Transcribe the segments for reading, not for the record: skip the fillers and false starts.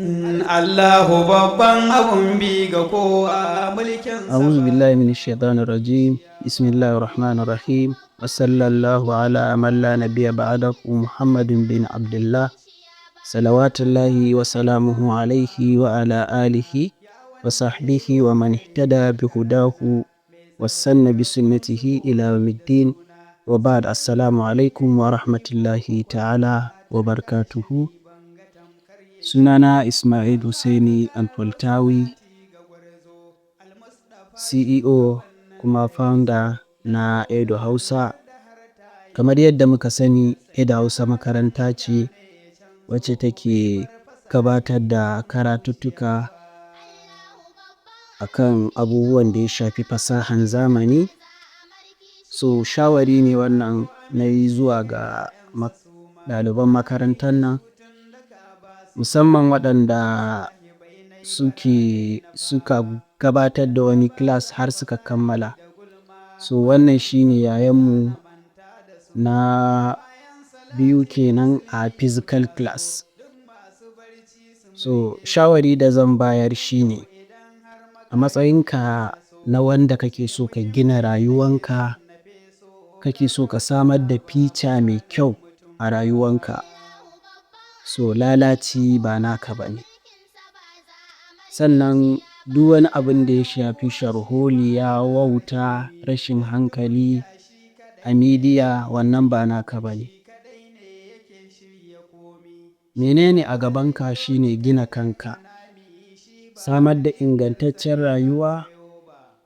Allahu babban abun bi ga kowa mulkin أعوذ بالله من الشيطان الرجيم بسم الله الرحمن الرحيم وصلى الله على من لا نبي بعده محمد بن عبد الله صلوات الله وسلامه عليه وعلى آله وصحبه ومن اهتدى بهداه واستنى بسنته إلى يوم الدين وبعد السلام عليكم ورحمة الله تعالى وبركاته. Sunana Ismail Hussaini Alfultawi, CEO kuma founder na Edo Hausa. Kamar yadda muka sani, Edo Hausa makaranta ce wacce take gabatar da karatuttuka akan abubuwan da ya shafi fasahan zamani. So shawari ne wannan na yi zuwa ga ɗaliban makarantar nan, musamman waɗanda suka gabatar da wani class har suka kammala. So wannan shine yayanmu na biyu kenan a physical class. So shawari da zan bayar shine, a matsayinka na wanda kake so ka gina rayuwanka, kake so ka samar da future mai kyau a rayuwanka, so lalaci ba naka ba ne. Sannan duk wani abin da ya shafi sharholiya, wauta, rashin hankali a midiya, wannan ba naka ba ne. Menene a gabanka shine gina kanka, samar da ingantaccen rayuwa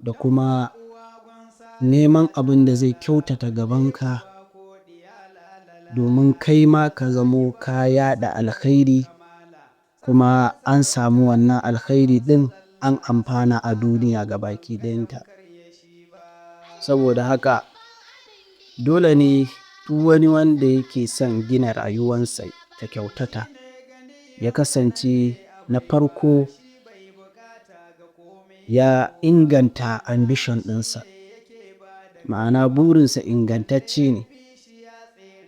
da kuma neman abin da zai kyautata gabanka domin kai ma ka zamo ka yaɗa alkhairi kuma an samu wannan alkhairi ɗin an amfana a duniya gabaki ɗayanta. Saboda haka dole ne duk wani wanda yake son gina rayuwansa ta kyautata ya kasance na farko ya inganta ambition ɗinsa, ma'ana burinsa ingantacce ne.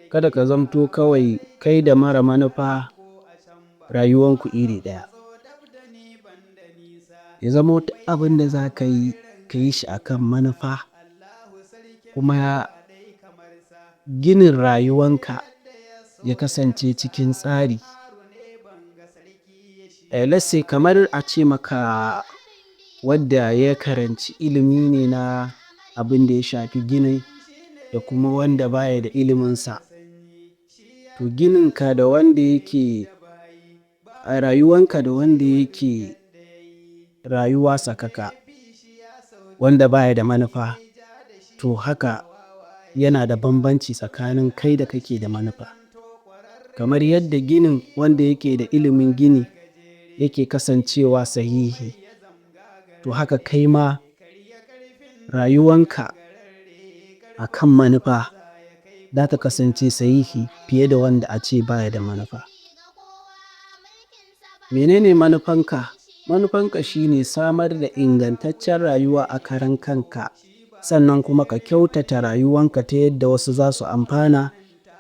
Kada ka zamto kawai kai da mara manufa rayuwanku iri ɗaya. Ya zamo duk abin da za ka yi, ka yi shi akan manufa, kuma ginin rayuwanka ya kasance cikin tsari. Let's say kamar a ce maka wadda ya karanci ilimi ne na abin da ya shafi gini da kuma wanda baya da iliminsa. To gininka da wanda yake a rayuwanka da wanda yake rayuwa sakaka, wanda baya da manufa, to haka yana da bambanci tsakanin kai da kake da manufa. Kamar yadda ginin wanda yake da ilimin gini yake kasancewa sahihi, to haka kai ma rayuwanka akan manufa za ta kasance sahihi fiye da wanda a ce baya da manufa. Menene manufanka? Manufanka shine samar da ingantaccen rayuwa a karan kanka, sannan kuma ka kyautata rayuwanka ta yadda wasu za su amfana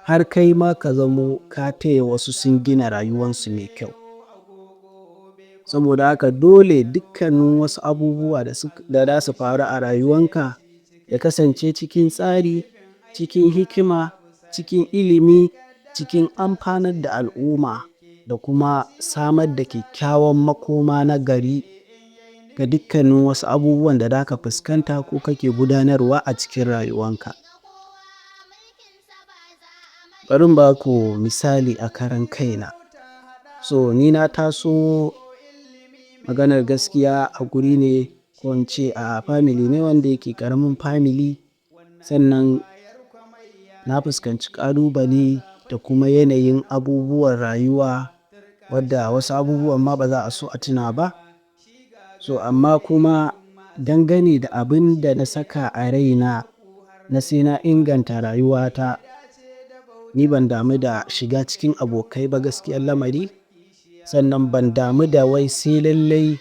har kai ma ka zamo ka taya wasu sun gina rayuwansu mai kyau. Saboda haka dole dukkanin wasu abubuwa da za su faru a rayuwanka ya kasance cikin tsari, cikin hikima, cikin ilimi, cikin amfanar da al'umma da kuma samar da kyakkyawan makoma na gari ga dukkanin wasu abubuwan da za ka fuskanta ko kake gudanarwa a cikin rayuwanka. Bari in ba ku misali a karan kaina. So ni na taso, maganar gaskiya, a guri ne ko in ce a family ne wanda yake ƙaramin family. Sannan na fuskanci ƙalubale da kuma yanayin abubuwan rayuwa wadda wasu abubuwan ma ba za a so a tuna ba. So amma kuma dangane da abin da na saka a raina na sai na inganta rayuwata, ni ban damu da shiga cikin abokai ba gaskiyar lamari. Sannan ban damu da wai sai lallai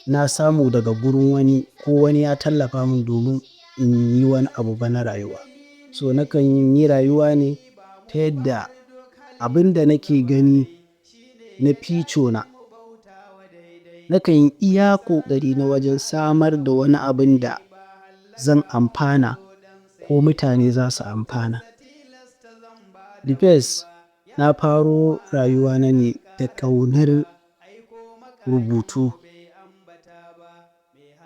na samu daga gurin wani ko wani ya tallafa min domin in yi wani abu ba na rayuwa. So nakan yi rayuwa ne ta yadda abin da nake gani na fico na nakan yi iya ƙoƙari na wajen samar da wani abin da zan amfana ko mutane za su amfana. The first, na faro rayuwana ne da ƙaunar rubutu.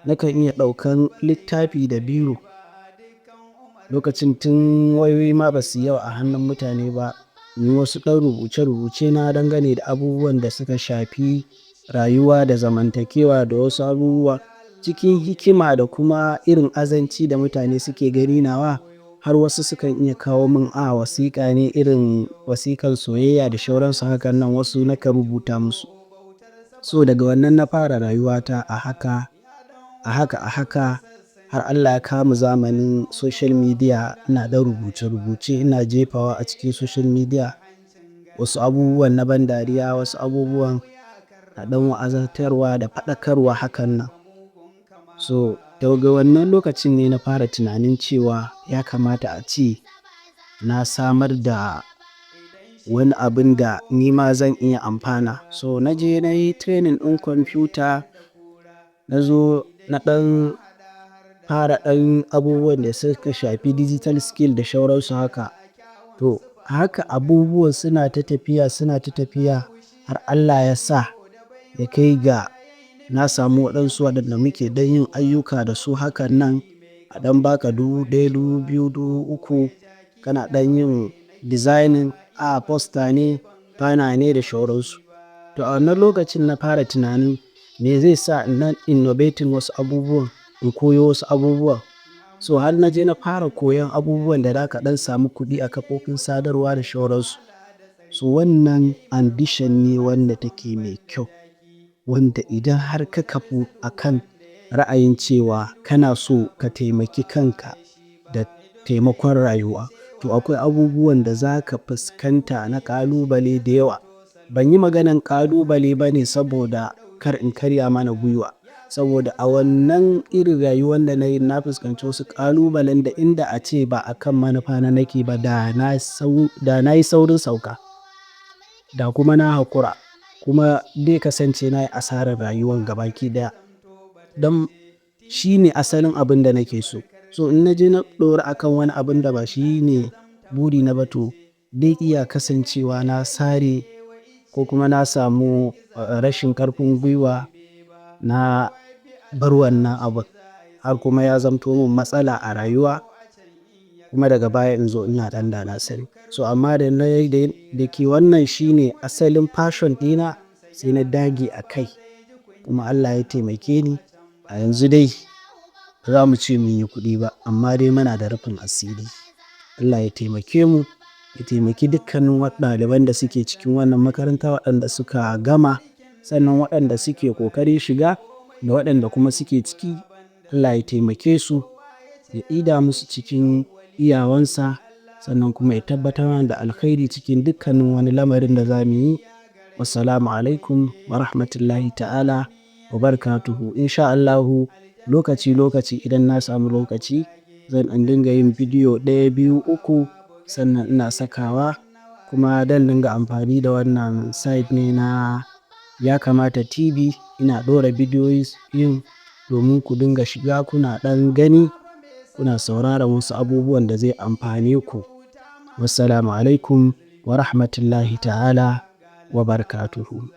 Nakan iya ɗaukan littafi da biro lokacin tun wayoyi ma ba su yi yawa a hannun mutane ba, in yi wasu ɗan rubuce-rubuce na dangane da abubuwan da suka shafi rayuwa da zamantakewa da wasu abubuwa cikin hikima da kuma irin azanci da mutane suke gani nawa. Har wasu sukan iya kawo min wasiƙa ne irin wasiƙar soyayya da shauransu hakan nan, wasu nakan rubuta musu. So daga wannan na fara rayuwata a haka, a haka, a haka har Allah ya kawo mu zamanin social media. Ina ɗan rubuce-rubuce ina jefawa a cikin social media, wasu abubuwan na ban dariya, wasu abubuwan na ɗan wa'azantarwa da faɗakarwa hakan nan. So daga wannan lokacin ne na fara tunanin cewa ya kamata a ce na samar da wani abin da ni ma zan iya amfana. So na je na yi training ɗin kwamfuta, na zo na ɗan fara ɗan abubuwan da suka shafi digital skill da shauransu haka. To haka abubuwan suna ta tafiya, suna ta tafiya har Allah ya sa ya kai ga na samu waɗansu waɗanda muke ɗan yin ayyuka da su hakan nan. A ɗan baka 1,000, 2,000, 3,000 kana ɗan yin designing, poster ne, banner ne da shauransu. To a wannan lokacin na fara tunanin me zai sa in ɗan innovating wasu abubuwan, in koyo wasu abubuwan. So har na je na fara koyon abubuwan da za ka ɗan samu kuɗi a kafofin sadarwa da shauransu. So wannan ambition ne wanda take mai kyau, wanda idan har ka kafu a kan ra'ayin cewa kana so ka taimaki kanka da taimakon rayuwa, to akwai abubuwan da za ka fuskanta na ƙalubale da yawa. Ban yi maganan ƙalubale ba ne saboda kar in karya mana gwiwa, saboda a wannan irin rayuwar da na yi na fuskanci wasu ƙalubalen da inda a ce ba a kan manufa na nake ba da na yi saurin sauka, da kuma na haƙura, kuma zai kasance na yi asarar rayuwan gabaki ɗaya. Don shi ne asalin abin da nake so. So in na je na ɗora a kan wani abin da ba shi ne buri na ba, to zai iya kasancewa na sare ko kuma na samu rashin ƙarfin gwiwa na bar wannan abun har kuma ya zamto min matsala a rayuwa, kuma daga baya in zo ina ɗan da na sani. So amma da ke wannan shi ne asalin passion ɗina, sai na dage a kai kuma Allah ya taimake ni. A yanzu dai ba za mu ce mun yi kuɗi ba amma dai muna da rufin asiri. Allah ya taimake mu, ya taimaki dukkanin ɗaliban da suke cikin wannan makaranta, waɗanda suka gama, sannan waɗanda suke ƙoƙarin shiga da waɗanda kuma suke ciki. Allah ya taimake su, ya ida musu cikin iyawansa, sannan kuma ya tabbatar mana da alkhairi cikin dukkanin wani lamarin da za mu yi. Wassalamu alaikum wa rahmatullahi ta'ala wa barakatuhu. In sha Allahu lokaci-lokaci idan na samu lokaci zan ɗan dinga yin bidiyo 1, 2, 3 sannan ina sakawa. Kuma zan dinga amfani da wannan site ne na Ya Kamata TV. Ina ɗora bidiyoyi yin domin ku dinga shiga kuna ɗan gani, kuna sauraron wasu abubuwan da zai amfane ku. Wassalamu alaikum wa rahmatullahi ta'ala wa barakatuhu.